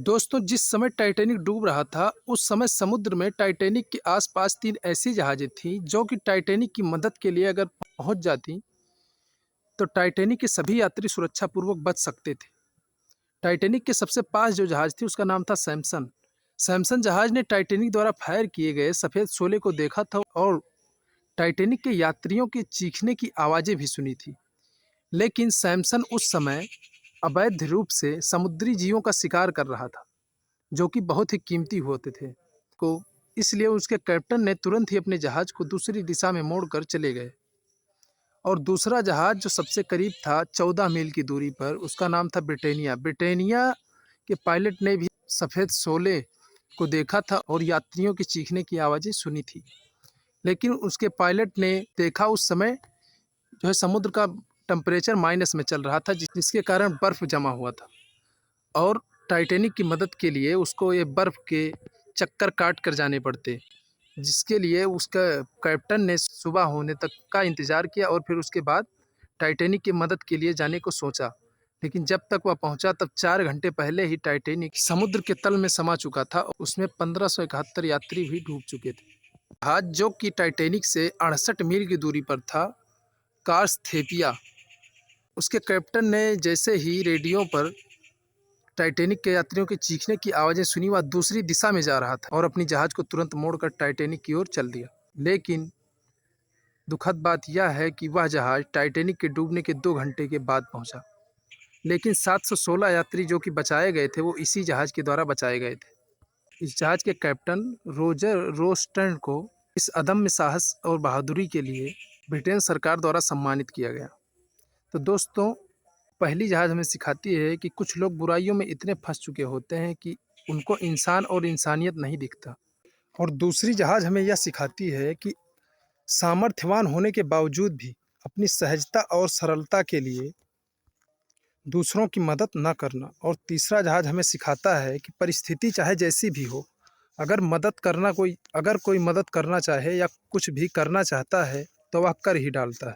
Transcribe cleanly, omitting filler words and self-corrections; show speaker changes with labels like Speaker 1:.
Speaker 1: दोस्तों, जिस समय टाइटैनिक डूब रहा था, उस समय समुद्र में टाइटैनिक के आसपास 3 ऐसी जहाज़ें थीं, जो कि टाइटैनिक की मदद के लिए अगर पहुँच जातीं, तो टाइटैनिक के सभी यात्री सुरक्षापूर्वक बच सकते थे। टाइटैनिक के सबसे पास जो जहाज़ थी, उसका नाम था सैमसन। सैमसन जहाज़ ने टाइटैनिक द्वारा फायर किए गए सफ़ेद शोले को देखा था और टाइटैनिक के यात्रियों के चीखने की आवाज़ें भी सुनी थी। लेकिन सैमसन उस समय अवैध रूप से समुद्री जीवों का शिकार कर रहा था, जो कि बहुत ही कीमती होते थे को इसलिए उसके कैप्टन ने तुरंत ही अपने जहाज को दूसरी दिशा में मोड़कर चले गए और दूसरा जहाज जो सबसे करीब था 14 मील की दूरी पर, उसका नाम था ब्रिटेनिया। ब्रिटेनिया के पायलट ने भी सफ़ेद शोले को देखा था और यात्रियों की चीखने की आवाज़ें सुनी थी। लेकिन उसके पायलट ने देखा उस समय जो है समुद्र का टेम्परेचर माइनस में चल रहा था, जिसके कारण बर्फ़ जमा हुआ था और टाइटैनिक की मदद के लिए उसको ये बर्फ़ के चक्कर काट कर जाने पड़ते, जिसके लिए उसका कैप्टन ने सुबह होने तक का इंतज़ार किया और फिर उसके बाद टाइटैनिक की मदद के लिए जाने को सोचा। लेकिन जब तक वह पहुंचा तब 4 घंटे पहले ही टाइटैनिक समुद्र के तल में समा चुका था। उसमें 1571 यात्री भी डूब चुके थे। जहाज जो कि टाइटैनिक से 68 मील की दूरी पर था, कार्सथेपिया, उसके कैप्टन ने जैसे ही रेडियो पर टाइटैनिक के यात्रियों के चीखने की आवाज़ें सुनी, वह दूसरी दिशा में जा रहा था और अपनी जहाज़ को तुरंत मोड़कर टाइटैनिक की ओर चल दिया। लेकिन दुखद बात यह है कि वह जहाज़ टाइटैनिक के डूबने के 2 घंटे के बाद पहुंचा। लेकिन 716 यात्री जो कि बचाए गए थे, वो इसी जहाज़ के द्वारा बचाए गए थे। इस जहाज़ के कैप्टन रोजर रोस्टर्न को इस अदम्य साहस और बहादुरी के लिए ब्रिटेन सरकार द्वारा सम्मानित किया गया। तो दोस्तों, पहली जहाज़ हमें सिखाती है कि कुछ लोग बुराइयों में इतने फंस चुके होते हैं कि उनको इंसान और इंसानियत नहीं दिखता। और दूसरी जहाज़ हमें यह सिखाती है कि सामर्थ्यवान होने के बावजूद भी अपनी सहजता और सरलता के लिए दूसरों की मदद न करना। और तीसरा जहाज़ हमें सिखाता है कि परिस्थिति चाहे जैसी भी हो, अगर कोई मदद करना चाहे या कुछ भी करना चाहता है, तो वह कर ही डालता है।